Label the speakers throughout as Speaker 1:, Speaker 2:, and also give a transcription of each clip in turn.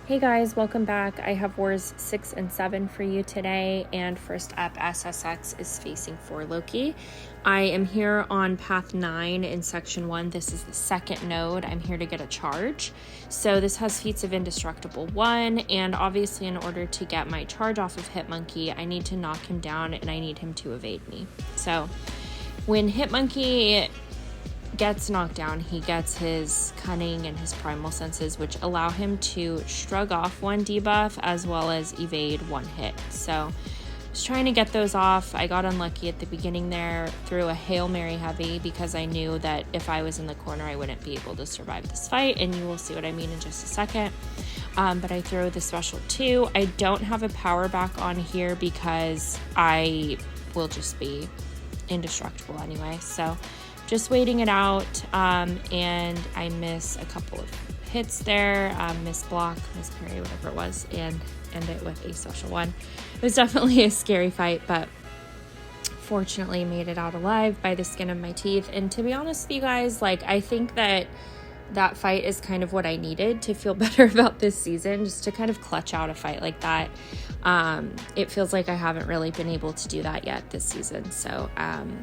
Speaker 1: Hey guys, welcome back. I have Wars 6 and 7 for you today, and first up, SSX is facing 4 Loki. I am here on path 9 in section 1. This is the second node. I'm here to get a charge. So this has feats of indestructible 1, and obviously in order to get my charge off of Hitmonkey, I need to knock him down and I need him to evade me. So when Hitmonkey gets knocked down, he gets his cunning and his primal senses, which allow him to shrug off 1 debuff as well as evade 1 hit. So I was trying to get those off. I got unlucky at the beginning there, threw a Hail Mary heavy because I knew that if I was in the corner I wouldn't be able to survive this fight, and you will see what I mean in just a second. But I throw the special 2. I don't have a power back on here because I will just be indestructible anyway, so just waiting it out, and I miss a couple of hits there, miss block, miss parry, whatever it was, and end it with a special 1. It was definitely a scary fight, but fortunately made it out alive by the skin of my teeth. And to be honest with you guys, like, I think that fight is kind of what I needed to feel better about this season, just to kind of clutch out a fight like that. It feels like I haven't really been able to do that yet this season. So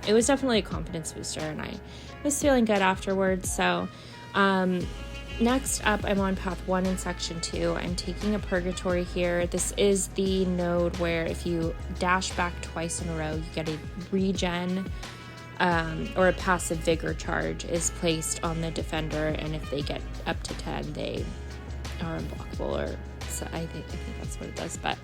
Speaker 1: it was definitely a confidence booster, and I was feeling good afterwards. So next up, I'm on path 1 in section 2. I'm taking a Purgatory here. This is the node where if you dash back twice in a row, you get a regen or a passive vigor charge is placed on the defender, and if they get up to 10, they are unblockable, or so I think that's what it does. But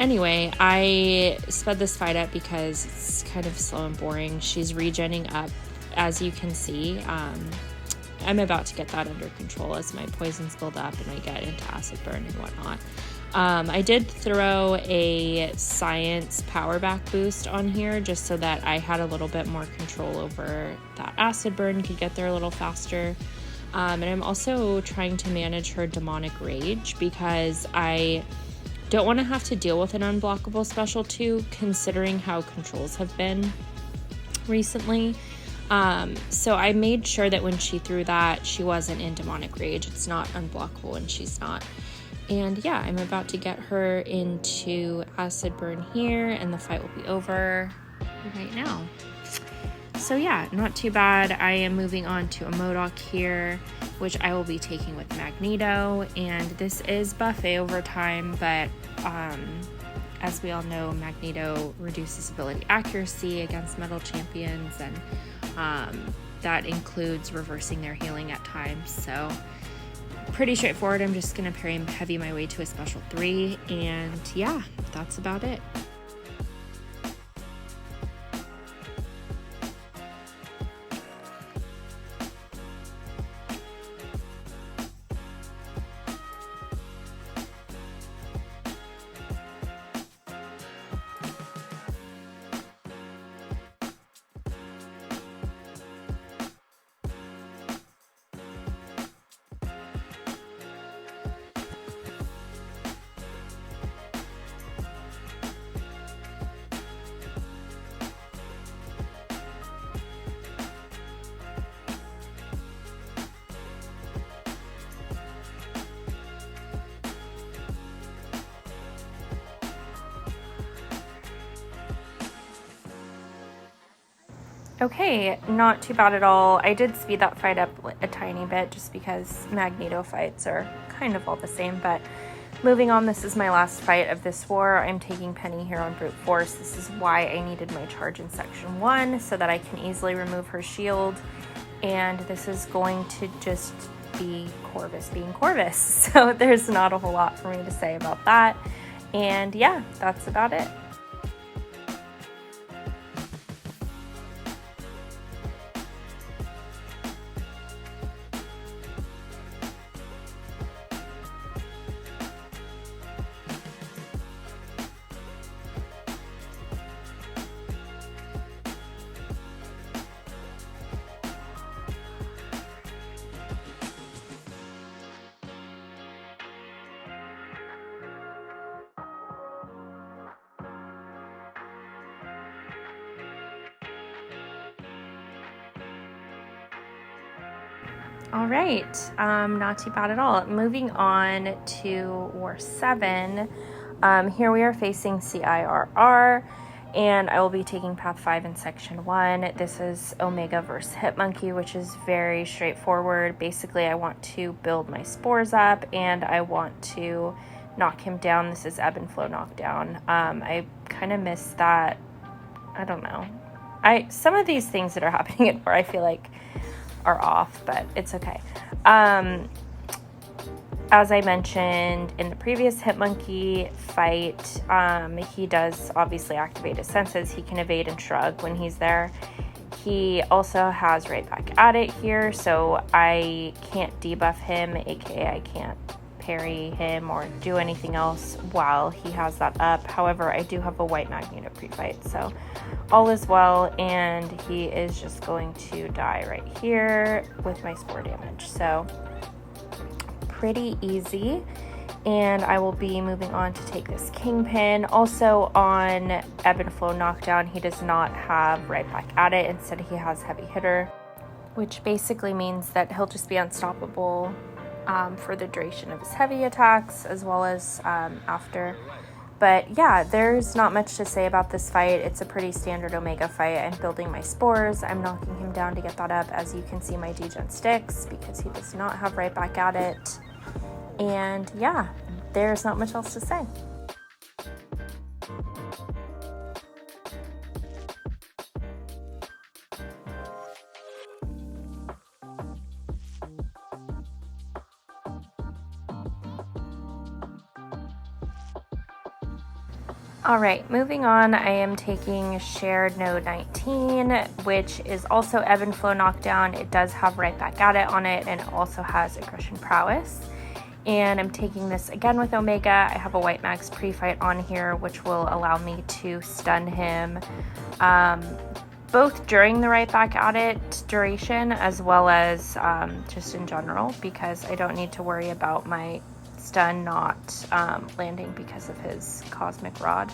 Speaker 1: anyway, I sped this fight up because it's kind of slow and boring. She's regenning up, as you can see. I'm about to get that under control as my poisons build up and I get into acid burn and whatnot. I did throw a science power back boost on here just so that I had a little bit more control over that acid burn, could get there a little faster. And I'm also trying to manage her demonic rage because I don't want to have to deal with an unblockable special 2, considering how controls have been recently. So I made sure that when she threw that, she wasn't in demonic rage. It's not unblockable when she's not. And yeah, I'm about to get her into acid burn here, and the fight will be over right now. So yeah, not too bad. I am moving on to a MODOK here, which I will be taking with Magneto, and this is buffet over time, but as we all know, Magneto reduces ability accuracy against metal champions, and that includes reversing their healing at times. So pretty straightforward. I'm just gonna parry heavy my way to a special 3, and yeah, that's about it. Okay, not too bad at all. I did speed that fight up a tiny bit just because Magneto fights are kind of all the same, but moving on, this is my last fight of this war. I'm taking Peni here on brute force. This is why I needed my charge in section 1, so that I can easily remove her shield, and this is going to just be Corvus being Corvus. So there's not a whole lot for me to say about that, and yeah, that's about it. All right, not too bad at all. Moving on to War 7. Here we are facing CIRR, and I will be taking Path 5 in Section 1. This is Omega versus Hitmonkey, which is very straightforward. Basically, I want to build my spores up, and I want to knock him down. This is Ebb and Flow knockdown. I kind of missed that. I don't know. Some of these things that are happening at War, I feel like are off, but it's okay. As I mentioned in the previous Hitmonkey fight, he does obviously activate his senses. He can evade and shrug when he's there. He also has right back at it here, so I can't debuff him, aka I can't parry him or do anything else while he has that up. However, I do have a white Magneto pre-fight, so all is well, and he is just going to die right here with my spore damage. So pretty easy, and I will be moving on to take this Kingpin. Also on Ebb and Flow knockdown, he does not have right back at it. Instead, he has heavy hitter, which basically means that he'll just be unstoppable for the duration of his heavy attacks, as well as after. But yeah, there's not much to say about this fight. It's a pretty standard Omega fight. I'm building my spores. I'm knocking him down to get that up. As you can see, my degen sticks because he does not have right back at it. And yeah, there's not much else to say. All right, moving on, I am taking Shared Node 19, which is also Ebb and Flow knockdown. It does have right back at it on it, and it also has aggression prowess. And I'm taking this again with Omega. I have a White Max pre-fight on here, which will allow me to stun him both during the right back at it duration, as well as just in general, because I don't need to worry about my stun not landing because of his cosmic rod.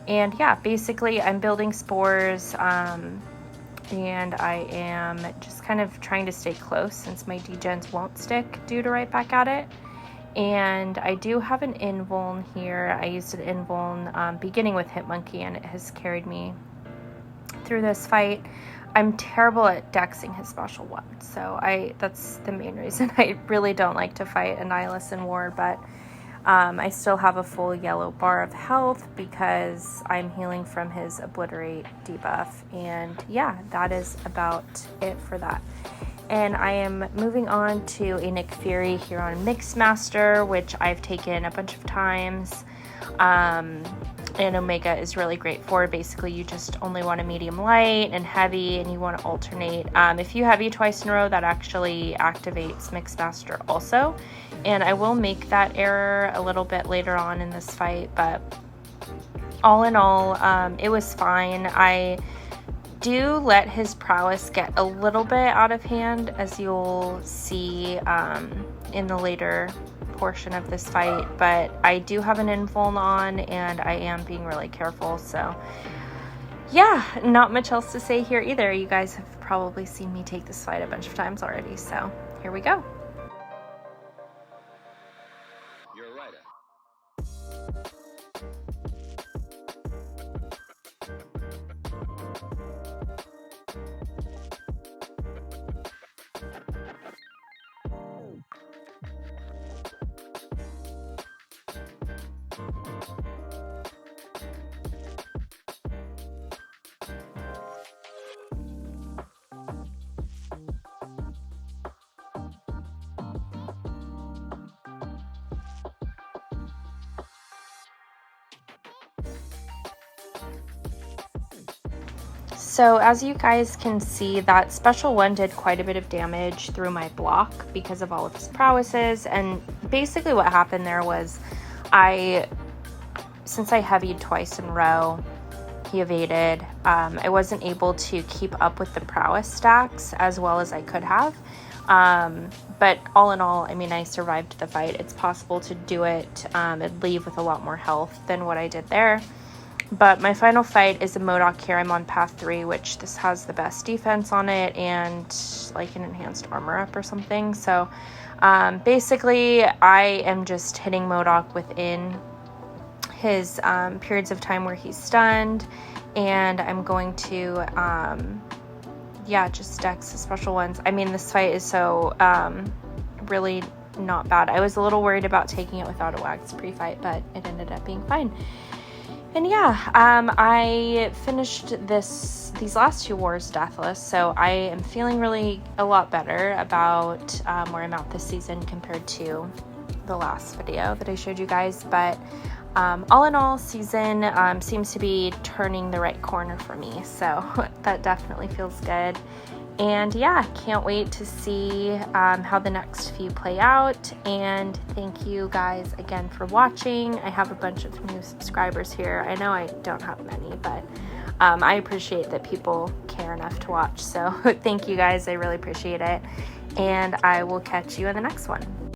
Speaker 1: And yeah, basically I'm building spores, and I am just kind of trying to stay close since my degens won't stick due to right back at it. And I do have an invuln here. I used an invuln beginning with Hitmonkey, and it has carried me through this fight. I'm terrible at dexing his special one, so that's the main reason I really don't like to fight Annihilus in War, but I still have a full yellow bar of health because I'm healing from his Obliterate debuff, and yeah, that is about it for that. And I am moving on to a Nick Fury here on Mixmaster, which I've taken a bunch of times. And Omega is really great for. Basically, you just only want a medium light and heavy, and you want to alternate. If you heavy twice in a row, that actually activates Mixmaster also. And I will make that error a little bit later on in this fight, but all in all, it was fine. I do let his prowess get a little bit out of hand, as you'll see in the later portion of this fight, but I do have an invuln on, and I am being really careful. So yeah, not much else to say here either. You guys have probably seen me take this fight a bunch of times already, so here we go.
Speaker 2: You're right.
Speaker 1: So as you guys can see, that special one did quite a bit of damage through my block because of all of his prowesses. And basically what happened there was since I heavied twice in a row, he evaded. I wasn't able to keep up with the prowess stacks as well as I could have. But all in all, I mean, I survived the fight. It's possible to do it and leave with a lot more health than what I did there. But my final fight is a MODOK here. I'm on path 3, which this has the best defense on it and like an enhanced armor up or something. So basically I am just hitting MODOK within his periods of time where he's stunned, and I'm going to just dex the special ones. I mean, this fight is so really not bad. I was a little worried about taking it without a wax pre-fight, but it ended up being fine. And yeah, I finished these last 2 wars deathless, so I am feeling really a lot better about where I'm at this season compared to the last video that I showed you guys. But all in all, season seems to be turning the right corner for me, so that definitely feels good. And yeah, can't wait to see how the next few play out. And thank you guys again for watching. I have a bunch of new subscribers here. I know I don't have many, but I appreciate that people care enough to watch. So thank you guys. I really appreciate it. And I will catch you in the next one.